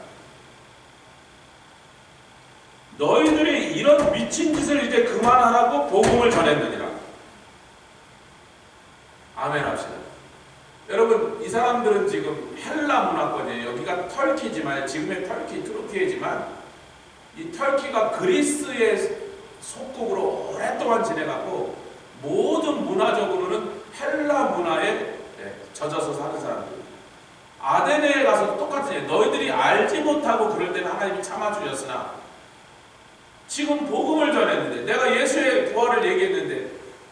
너희들이 이런 미친 짓을 이제 그만하라고 복음을 전했느니라. 아멘 합시다. 여러분, 이 사람들은 지금 헬라 문화권이에요. 여기가 터키지만, 지금의 터키, 투르키예지만 이 터키가 그리스의 속국으로 오랫동안 지내갖고 모든 문화적으로는 헬라 문화에 젖어서 사는 사람들. 아데네에 가서 똑같은 일. 너희들이 알지 못하고 그럴 때는 하나님이 참아주셨으나 지금 복음을 전했는데, 내가 예수의 부활을 얘기했는데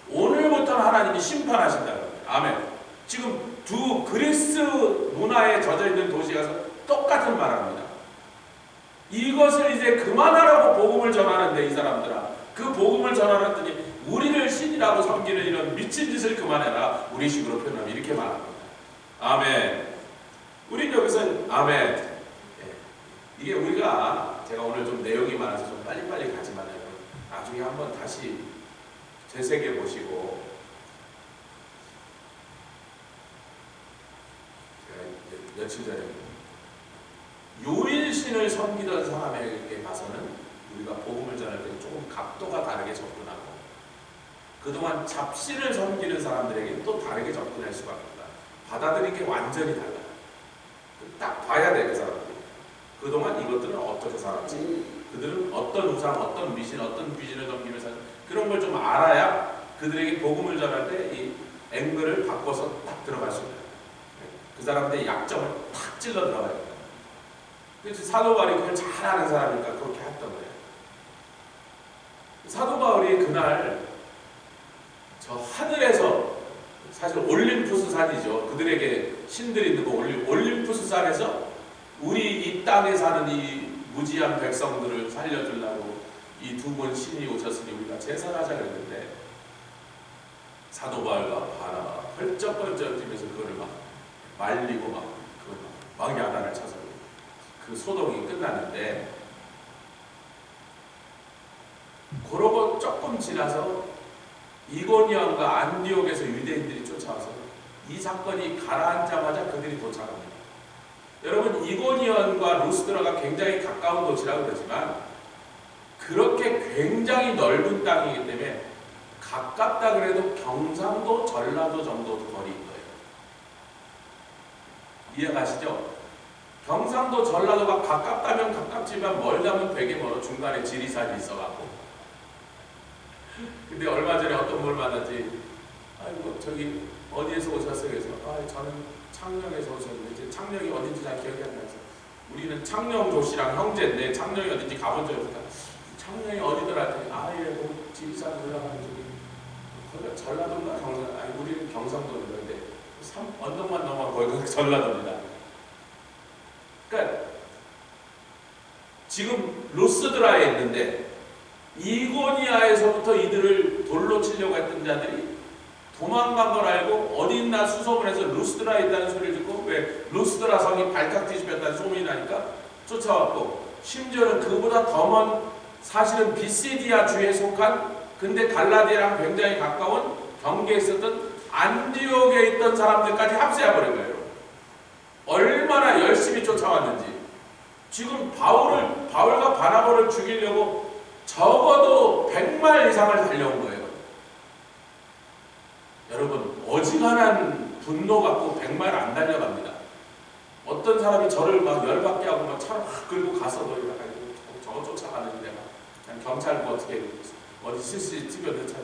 오늘부터는 하나님이 심판하신다고. 아멘. 지금 두 그리스 문화에 젖어있는 도시에 가서 똑같은 말합니다. 이것을 이제 그만하라고 복음을 전하는데, 이 사람들아, 그 복음을 전하랬더니 우리를 신이라고 섬기는 이런 미친 짓을 그만해라. 우리 식으로 표현하면 이렇게 말합니다. 아멘. 우린 여기서 아멘. 이게 우리가, 제가 오늘 좀 내용이 많아서 좀 빨리빨리 가지만 나중에 한번 다시 되새겨 보시고, 제가 며칠 전에 요일신을 섬기던 사람에게 가서는 우리가 복음을 전할 때 조금 각도가 다르게 접근하고, 그동안 잡신을 섬기는 사람들에게 또 다르게 접근할 수밖에 없다. 받아들이는 게 완전히 달라요. 딱 봐야 돼, 그 사람들이. 그동안 이것들은 어떻게 살았지? 그들은 어떤 우상, 어떤 미신, 어떤 귀신을 섬기면서 그런 걸 좀 알아야 그들에게 복음을 전할 때 이 앵글을 바꿔서 딱 들어갈 수 있다. 그 사람들의 약점을 탁 찔러 들어가야 된다. 그래서 사도 바울이 그걸 잘 아는 사람이니까 그렇게 했던 거예요. 사도 바울이 그날 저 하늘에서, 사실 올림푸스 산이죠. 그들에게 신들이 있는 거 올림푸스 산에서 우리 이 땅에 사는 이 무지한 백성들을 살려주려고 이 두 분 신이 오셨으니 우리가 제사하자 그랬는데, 사도 바울과 바나바가 펄쩍펄쩍 뛰면서 그거를 막 말리고 막 야단을 쳐서 그 소동이 끝났는데, 그러고 조금 지나서 이고니온과 안디옥에서 유대인들이 쫓아와서 이 사건이 가라앉자마자 그들이 도착합니다. 여러분, 이고니온과 루스드라가 굉장히 가까운 도시라고 그러지만 그렇게 굉장히 넓은 땅이기 때문에 가깝다 그래도 경상도, 전라도 정도 거리인 거예요. 이해가시죠? 경상도, 전라도가 가깝다면 가깝지만 멀다면 되게 멀어. 중간에 지리산이 있어갖고. 근데 얼마 전에 어떤 분 만났지. 아이고, 저기 어디에서 오셨어요? 그래서 저는 창녕에서 오셨는데, 이제 창녕이 어딘지 잘 기억이 안 나서 우리는 창녕 조씨랑 형제인데 창녕이 어딘지 가본 적이 없다. 창녕이 어디더라 했더니 예, 그 지리산 올라가는 저기 거기가 전라도인가 경상, 아니 우리는 경상도인데 언덕만 넘어 거기가 전라도입니다. 그러니까 지금 루스드라에 있는데 이고니아에서부터 이들을 돌로 치려고 했던 자들이 도망간 걸 알고 어디 있나 수소문해서 루스드라에 있다는 소리를 듣고, 왜 루스드라 성이 발칵 뒤집혔다는 소문이 나니까 쫓아왔고, 심지어는 그보다 더 먼, 사실은 비시디아 주에 속한, 근데 갈라디아랑 굉장히 가까운 경계에 있었던 안디옥에 있던 사람들까지 합세해버린 거예요. 얼마나 열심히 쫓아왔는지. 지금 바울과 바나바를 죽이려고 적어도 100마일 이상을 달려온 거예요. 여러분, 어지간한 분노 갖고 100마일 안 달려갑니다. 어떤 사람이 저를 막 열받게 하고 막 차를 확 끌고 가서도 이래가지고 저거 쫓아가는데 그냥 경찰 뭐 어떻게 어디 CCTV에 차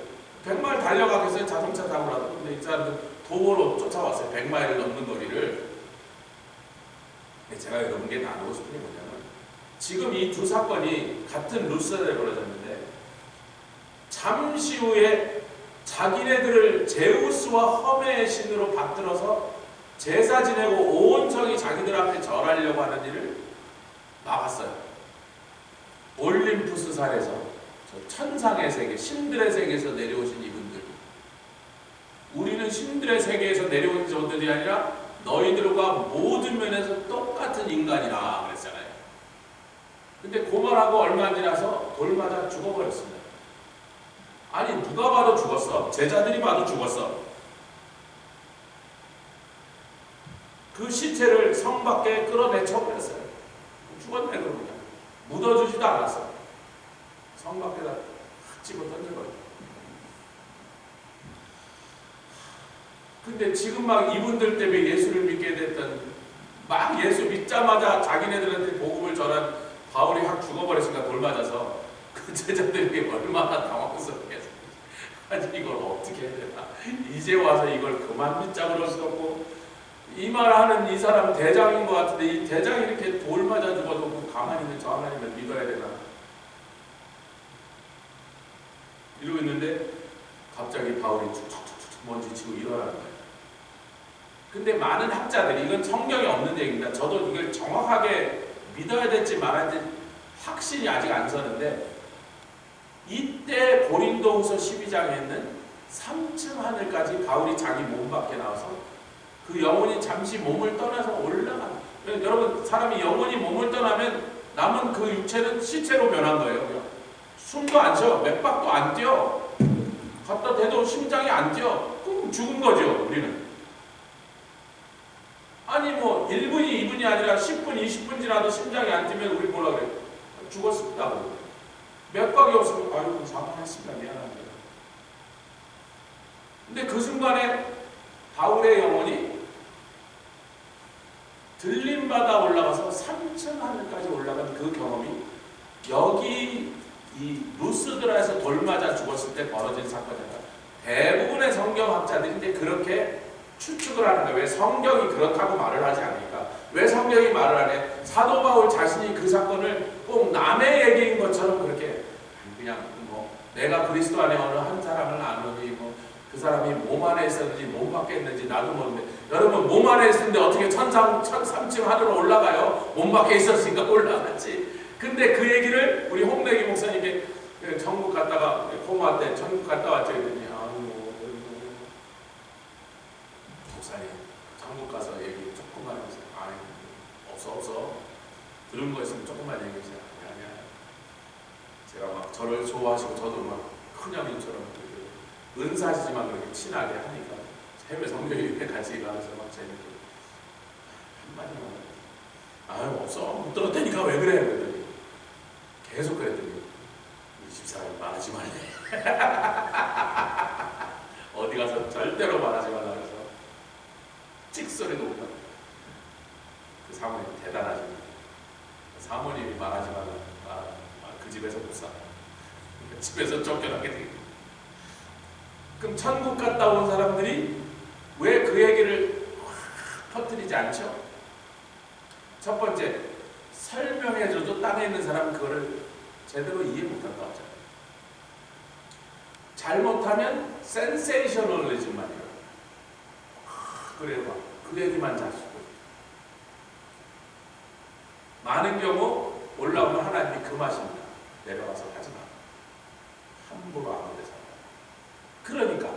100마일 달려가겠어요? 자동차 타고라도. 근데 이 사람들 도보로 쫓아왔어요. 100마일을 넘는 거리를. 제가 여러분께 나누고 싶은 게 뭐냐면, 지금 이 두 사건이 같은 루스드라에 벌어졌는데 잠시 후에 자기네들을 제우스와 허메의 신으로 받들어서 제사 지내고 온 성이 자기들 앞에 절하려고 하는 일을 막았어요. 올림푸스 산에서 저 천상의 세계, 신들의 세계에서 내려오신 이분들, 우리는 신들의 세계에서 내려온 자들이 아니라 너희들과 모든 면에서 똑같은 인간이라 그랬잖아요. 근데 그 말하고 얼마 안 지나서 돌 맞아 죽어버렸습니다. 아니, 누가 봐도 죽었어. 제자들이 봐도 죽었어. 그 시체를 성 밖에 끌어내쳐버렸어요. 죽었네, 그러면. 묻어주지도 않았어. 성 밖에다 확 집어 던져버렸어. 근데 지금 막 이분들 때문에 예수를 믿게 됐던, 막 예수 믿자마자 자기네들한테 복음을 전한 바울이 확 죽어버렸으니까 돌 맞아서 그 제자들에게 얼마나 당황스럽겠어. 아니, 이걸 어떻게 해야 되나. 이제 와서 이걸 그만 믿자 그럴 수 없고, 이 말하는 이 사람 대장인 것 같은데 이 대장이 이렇게 돌 맞아 죽어도 가만히 있는 저 하나님을 믿어야 되나. 이러고 있는데 갑자기 바울이 툭툭툭툭 먼지 치고 일어나는 거예요. 근데 많은 학자들이, 이건 성경에 없는 얘기입니다. 저도 이걸 정확하게 믿어야 될지 말아야 될지 확신이 아직 안 서는데, 이때 고린도후서 12장에 있는 3층 하늘까지 바울이 자기 몸 밖에 나와서 그 영혼이 잠시 몸을 떠나서 올라가는, 여러분, 사람이 영혼이 몸을 떠나면 남은 그 육체는 시체로 변한 거예요. 숨도 안 쉬어, 맥박도 안 뛰어, 갖다 대도 심장이 안 뛰어. 그럼 죽은 거죠, 우리는. 아니, 뭐 1분이 2분이 아니라 10분, 20분 지나도 심장이 안 뛰면 우리 뭐라 그래? 죽었다고. 맥박이 없으면 아이고 사망했습니다, 미안합니다. 근데 그 순간에 바울의 영혼이 들림받아 올라가서 3층 하늘까지 올라간 그 경험이 여기 이 루스드라에서 돌 맞아 죽었을 때 벌어진 사건이다. 대부분의 성경학자들인데 그렇게 추측을 하는 거예요. 왜 성경이 그렇다고 말을 하지 않을까? 왜 성경이 말을 안 해? 사도 바울 자신이 그 사건을 꼭 남의 얘기인 것처럼 그렇게 그냥 뭐 내가 그리스도 안에 어느 한 사람을 아느니 그 사람이 몸 안에 있었는지 몸 밖에 있는지 나도 모르는데, 여러분 몸 안에 있었는데 어떻게 천상 3층 하늘로 올라가요? 몸 밖에 있었으니까 올라갔지. 근데 그 얘기를 우리 홍래기 목사님께 천국 갔다가 고마 때 천국 갔다 왔죠. 그랬더니 목사님 천국 가서 얘기 조금만 해보세요. 없어 들은 거 있으면 조금만 얘기해주세요. 아니야. 제가 막 저를 좋아하시고 저도 막 큰형님처럼 은사시지만 그렇게 친하게 하니까 해외 성교회에 같이 가면서 막 재밌게 한마디만 없어 못 들었다니까 왜 그래? 그랬더니 계속 그랬더니 우리 집사람이 말하지 말래. 어디 가서 절대로 말하지 말라 그래서 찍소리도 못 하고. 그 사모님 대단하십니다. 사모님이 말하지 말라. 그 집에서 못 살아. 집에서 쫓겨나게 되겠다. 그럼 천국 갔다 온 사람들이 왜 그 얘기를 퍼뜨리지 않죠? 첫 번째, 설명해줘도 땅에 있는 사람은 그거를 제대로 이해 못할 것 같잖아요. 잘못하면 센세이셔널리즘만이에요. 그래요, 봐. 그 얘기만 잘 쓰고. 많은 경우 올라오면 하나님이 그 맛입니다. 내려가서 하지 마. 함부로 아무 데서. 그러니까.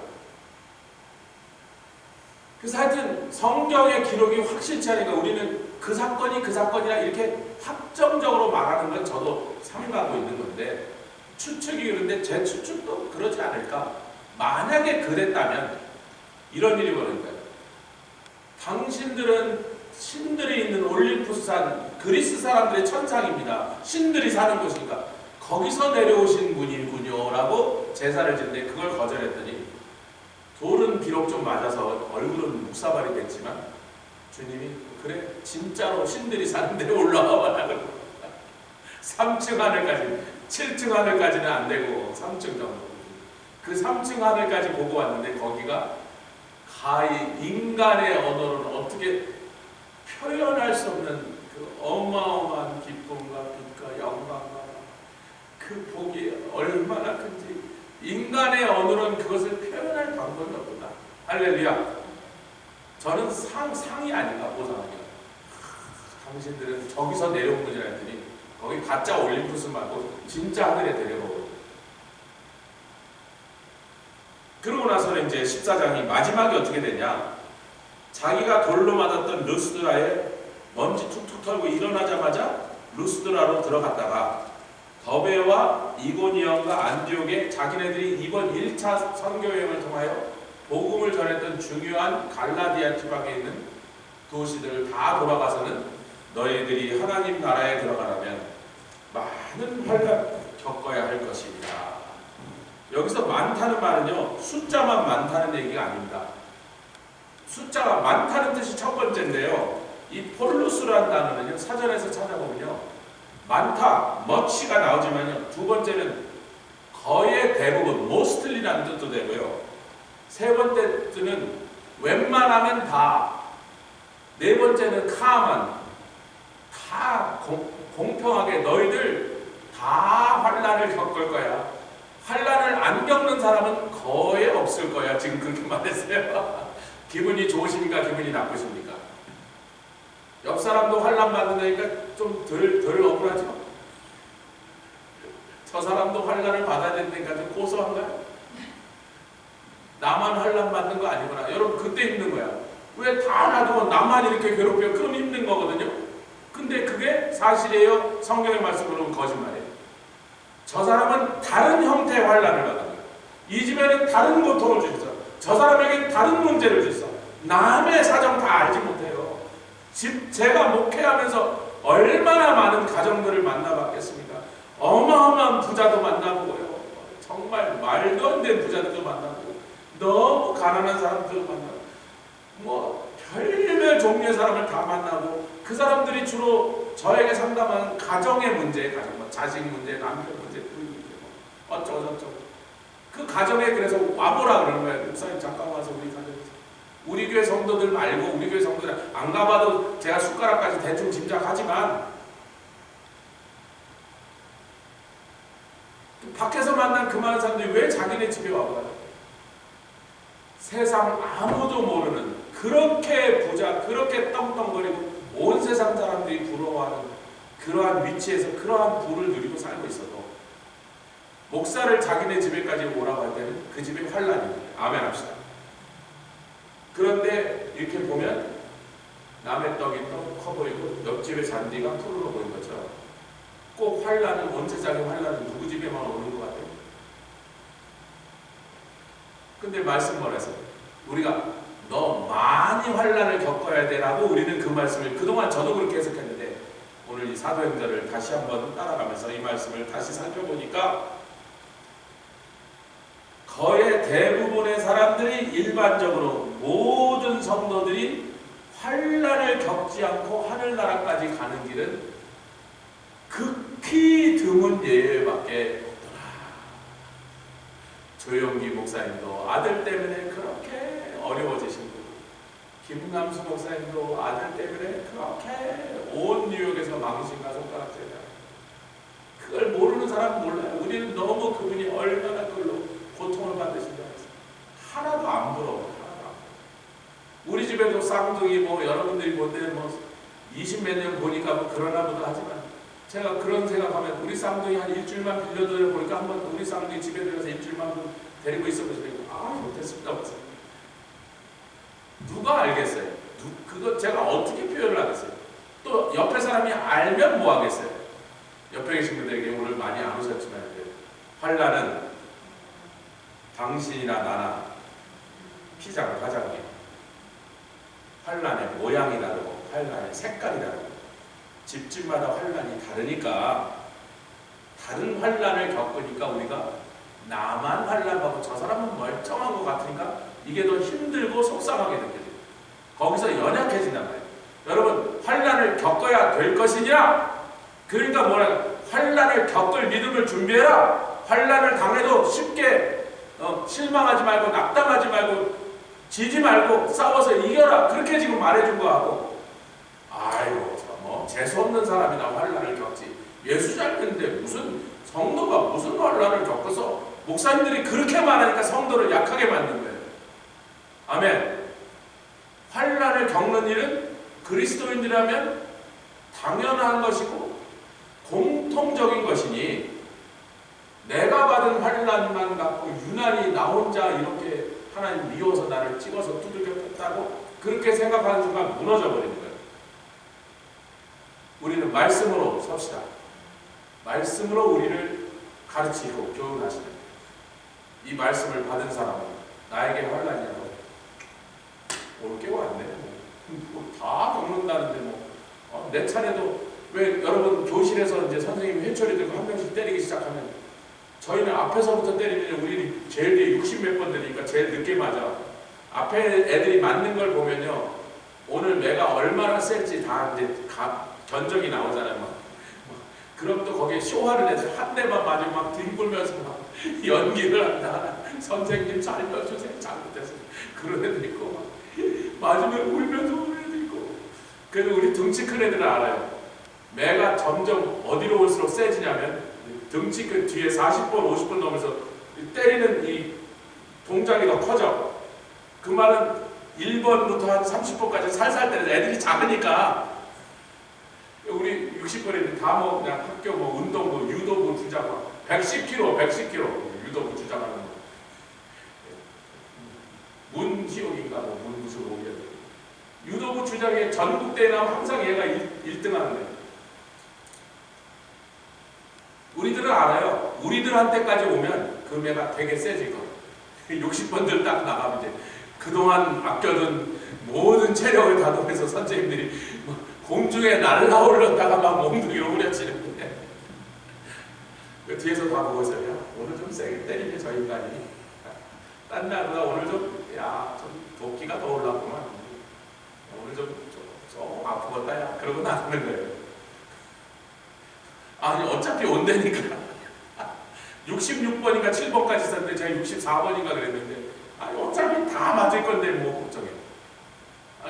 그래서 하여튼 성경의 기록이 확실치 않으니까 우리는 그 사건이 그 사건이라 이렇게 확정적으로 말하는 건 저도 삼가고 있는 건데, 추측이 그런데 제 추측도 그러지 않을까. 만약에 그랬다면 이런 일이 벌어진 거예요. 당신들은 신들이 있는 올림푸스산, 그리스 사람들의 천상입니다. 신들이 사는 곳이니까 거기서 내려오신 분이군요 라고 제사를 지는데 그걸 거절했더니 돌은 비록 좀 맞아서 얼굴은 묵사발이 됐지만 주님이 그래 진짜로 신들이 사는 데로 올라와 봐라. 3층 하늘까지, 7층 하늘까지는 안 되고 3층 정도. 그 3층 하늘까지 보고 왔는데 거기가 가히 인간의 언어로는 어떻게 표현할 수 없는 그 어마어마한 기쁨과 빛과 영광과 그 복이 얼마나 큰지 인간의 언어로는 그것을 표현할 방법이 없구나. 할렐루야. 저는 상이 아닌가 보상하기가. 당신들은 저기서 내려온 거지 했더니 거기 가짜 올림푸스 말고 진짜 하늘에 데려오고. 그러고 나서는 이제 14장이 마지막에 어떻게 되냐. 자기가 돌로 맞았던 루스드라에 먼지 툭툭 털고 일어나자마자 루스드라로 들어갔다가 더베와 이고니온과 안디옥에 자기네들이 이번 1차 선교여행을 통하여 복음을 전했던 중요한 갈라디아 지방에 있는 도시들을 다 돌아가서는 너희들이 하나님 나라에 들어가려면 많은 환난 겪어야 할 것입니다. 여기서 많다는 말은요, 숫자만 많다는 얘기가 아닙니다. 숫자가 많다는 뜻이 첫 번째인데요, 이 폴루스라는 단어는요, 사전에서 찾아보면요, 많다, much가 나오지만요, 두 번째는 거의 대부분, mostly라는 뜻도 되고요, 세 번째 뜻은 웬만하면 다, 네 번째는 카만, 다 공평하게 너희들 다 환난을 겪을 거야. 환난을 안 겪는 사람은 거의 없을 거야. 지금 그렇게 말했어요. 기분이 좋으십니까? 기분이 나쁘십니까? 옆 사람도 환난 받는다니까 좀 덜 억울하죠? 저 사람도 환난을 받아야 된다니까 좀 고소한가요? 나만 환난 받는 거 아니구나. 여러분 그때 힘든 거야. 왜 다 놔두고 나만 이렇게 괴롭혀? 그럼 힘든 거거든요. 근데 그게 사실이에요? 성경의 말씀으로는 거짓말이에요. 저 사람은 다른 형태의 환난을 받아요. 이 집에는 다른 고통을 주셨어. 저 사람에게 다른 문제를 주셨어. 남의 사정 다 알지 못해요. 제가 목회하면서 얼마나 많은 가정들을 만나봤겠습니까? 어마어마한 부자도 만나보고요. 정말 말도 안 되는 부자들도 만나보고 너무 가난한 사람들도 만나고 뭐 별별 종류의 사람을 다 만나고 그 사람들이 주로 저에게 상담하는 가정의 문제, 뭐 자식 문제, 남편 문제, 부인 문제, 뭐 어쩌고저쩌고 그 가정에 그래서 와보라 그러는 거예요. 목사님 잠깐 와서 우리 가정에서 우리 교회 성도들 말고 우리 교회 성도들 안 가봐도 제가 숟가락까지 대충 짐작하지만 밖에서 만난 그 많은 사람들이 왜 자기네 집에 와봐요? 세상 아무도 모르는, 그렇게 부자, 그렇게 떵떵거리고 온 세상 사람들이 부러워하는 그러한 위치에서 그러한 부를 누리고 살고 있어도 목사를 자기네 집에까지 오라고 할 때는 그 집에 환란이. 아멘 합시다. 그런데 이렇게 보면 남의 떡이 또 커 보이고 옆집의 잔디가 푸르러 보이는 것처럼 꼭 환란은, 온 세상의 환란은 누구 집에만 오는 것 같아요. 근데 말씀 뭐라서 우리가 너 많이 환란을 겪어야 돼라고 우리는 그 말씀을 그동안 저도 그렇게 해석했는데 오늘 이 사도행전을 다시 한번 따라가면서 이 말씀을 다시 살펴보니까 거의 대부분의 사람들이 일반적으로 모든 성도들이 환란을 겪지 않고 하늘나라까지 가는 길은 극히 드문 예외밖에 없더라. 조용기 목사님도 아들 때문에 그렇게 어려워지신 분, 김남수 목사님도 아들 때문에 그렇게 온 뉴욕에서 망신과 손가락질을, 그걸 모르는 사람은 몰라요. 우리는 너무 그분이 얼마나 그걸로 고통을 받으신다고 해서 하나도 안 부러워. 우리 집에도 쌍둥이 뭐 여러분들이 뭔데 뭐 20몇 년 보니까 뭐 그러나 보다 하지만 제가 그런 생각하면 우리 쌍둥이 한 일주일만 빌려드려 보니까 한번 우리 쌍둥이 집에 들어가서 일주일만 데리고 있어보시고 못했습니다. 누가 알겠어요? 그거 제가 어떻게 표현을 하겠어요? 또 옆에 사람이 알면 뭐 하겠어요? 옆에 계신 분들에게 오늘 많이 안 오셨지만 환란은 당신이나 나나 피장, 화장이 환란의 모양이 다르고 환란의 색깔이 다르고 집집마다 환란이 다르니까 다른 환란을 겪으니까 우리가 나만 환란하고 저 사람은 멀쩡한 것 같으니까 이게 더 힘들고 속상하게 느껴져요. 거기서 연약해진단 말이에요. 여러분 환란을 겪어야 될 것이냐? 그러니까 뭐라 환란을 겪을 믿음을 준비해라. 환란을 당해도 쉽게 실망하지 말고 낙담하지 말고 지지 말고 싸워서 이겨라. 그렇게 지금 말해준 거하고 아이고 뭐 재수없는 사람이나 환란을 겪지 예수 잘 믿는데 무슨 성도가 무슨 환란을 겪어서 목사님들이 그렇게 말하니까 성도를 약하게 만든 거예요. 아멘. 환란을 겪는 일은 그리스도인들이라면 당연한 것이고 공통적인 것이니 내가 받은 환란만 갖고 유난히 나 혼자 이렇게 하나님 미워서 나를 찍어서 두들겨 팼다고 그렇게 생각하는 순간 무너져 버리는 거예요. 우리는 말씀으로 섭시다. 말씀으로 우리를 가르치고 교훈하시는 이 말씀을 받은 사람은 나에게 환란이라고 올 게 왔네. 다 겪는다는데 내 차례도 왜 여러분 교실에서 이제 선생님이 회초리 들고 한 명씩 때리기 시작하면 저희는 앞에서부터 때리면 우리 제일 뒤에 60몇 번 되니까 제일 늦게 맞아. 앞에 애들이 맞는 걸 보면요 오늘 내가 얼마나 셀지 다 이제 견적이 나오잖아요. 그럼 또 거기에 쇼하는 애들 한 대만 맞으면 막 뒹굴면서 막 연기를 한다. 선생님 살려주세요. 잘못했어요. 그런 애들 있고 막 맞으면 울면서 우는 애들 있고. 그래도 우리 등치 큰 애들은 알아요. 매가 점점 어디로 올수록 세지냐면 등치 큰 뒤에 40번 50번 넘으면서 때리는 이 동작이 더 커져. 그 말은 1번부터 한 30번까지 살살 때리는 애들이 작으니까 우리 60번에 다 뭐 그냥 학교 뭐 운동 뭐 유도부 주장 110kg 유도부 주장하는 거. 문희옥인가 뭐 문 무슨 오기야. 유도부 주장에 전국대회 나면 항상 얘가 1등 하는 거예요. 우리들은 알아요. 우리들한테까지 오면 그 매가 되게 세질 거예요. 60번들 딱 나가면 이제 그동안 아껴둔 모든 체력을 다동해서 선생님들이 공중에 날아올렸다가 막 몽둥이로 후려치는데 그 뒤에서 다 보고 있어요. 오늘 좀 세게 때리네 저 인간이. 딴 날보다 오늘 좀 도끼가 더 올랐구만. 오늘 좀 아프겠다 야. 그러고 나가는 거예요. 아니 어차피 온다니까. 66번인가 7번까지 있었는데 제가 64번인가 그랬는데 아니 어차피 다 맞을 건데 뭐 걱정해.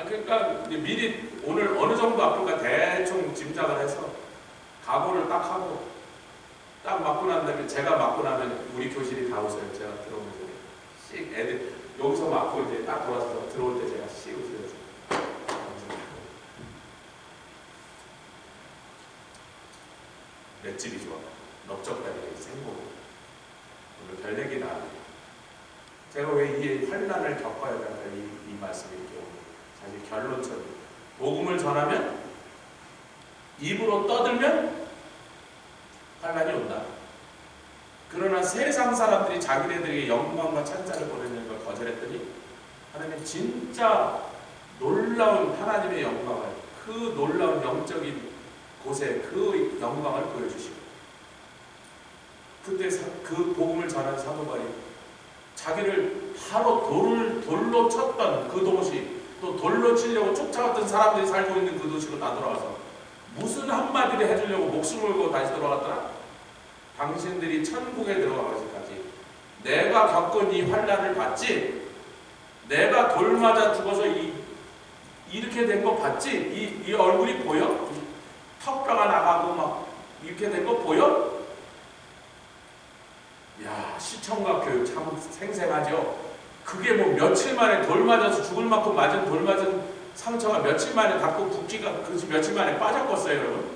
그러니까 미리 오늘 어느 정도 아플까 대충 짐작을 해서 각오를 딱 하고 딱 맞고 난 다음에 제가 맞고 나면 우리 교실이 다 웃어요. 제가 들어오면 씩 애들 여기서 맞고 이제 딱 돌아서 들어올 때 제가 씩 웃어요. 맷집이 좋아. 넓적다리가 생고 오늘 별 얘기나 제가 왜 이 환난을 겪어야 할까 이 말씀이 이렇게 오고 사실 결론처럼 복음을 전하면 입으로 떠들면 환난이 온다. 그러나 세상 사람들이 자기네들에게 영광과 찬자를 보내는 걸 거절했더니 하나님 진짜 놀라운 하나님의 영광을 그 놀라운 영적인 곳에 그 영광을 보여주시고 그때 그 복음을 전한 사도바리 자기를 하루 돌로 쳤던 그 도시 또 돌로 치려고 쫓아갔던 사람들이 살고 있는 그 도시로 다 돌아가서 무슨 한마디를 해주려고 목숨을 걸고 다시 돌아갔더라? 당신들이 천국에 들어가기까지 내가 겪은 이 환난을 봤지? 내가 돌 맞아 죽어서 이렇게 된 거 봤지? 이 얼굴이 보여? 턱뼈가 나가고 막 이렇게 된 거 보여? 야, 시청각 교육 참 생생하죠? 그게 뭐 며칠 만에 돌 맞아서 죽을 만큼 맞은 돌 맞은 상처가 며칠 만에 닿고 붓기가 그 며칠 만에 빠졌겠어요, 여러분?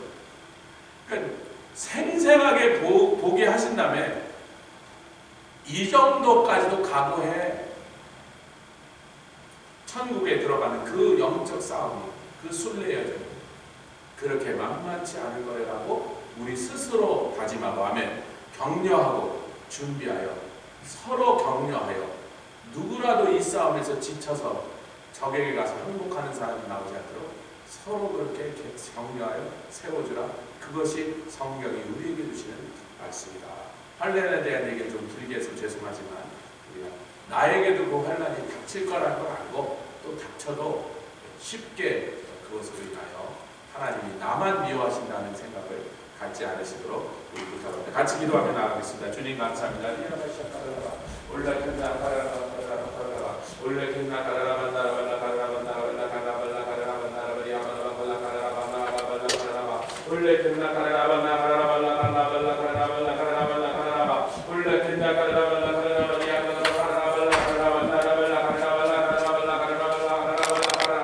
그러니까 생생하게 보게 하신 다음에 이 정도까지도 각오해. 천국에 들어가는 그 영적 싸움이 그 순례 여정 그렇게 만만치 않을 거라고 우리 스스로 다짐하고 아멘 격려하고 준비하여 서로 격려하여 누구라도 이 싸움에서 지쳐서 적에게 가서 항복하는 사람이 나오지 않도록 서로 그렇게 격려하여 세워주라. 그것이 성경이 우리에게 주시는 말씀이다. 환난에 대한 얘기를 좀 길게 해서 죄송하지만 우리가 나에게도 그 환난이 닥칠 거라는 걸 알고 또 닥쳐도 쉽게 그것으로 인하여 하나님이 나만 미워하신다는 생각을 갖지 않으시도록 우리 부탁합니다. 같이 기도하며 나가겠습니다. 주님 감사합니다. 올레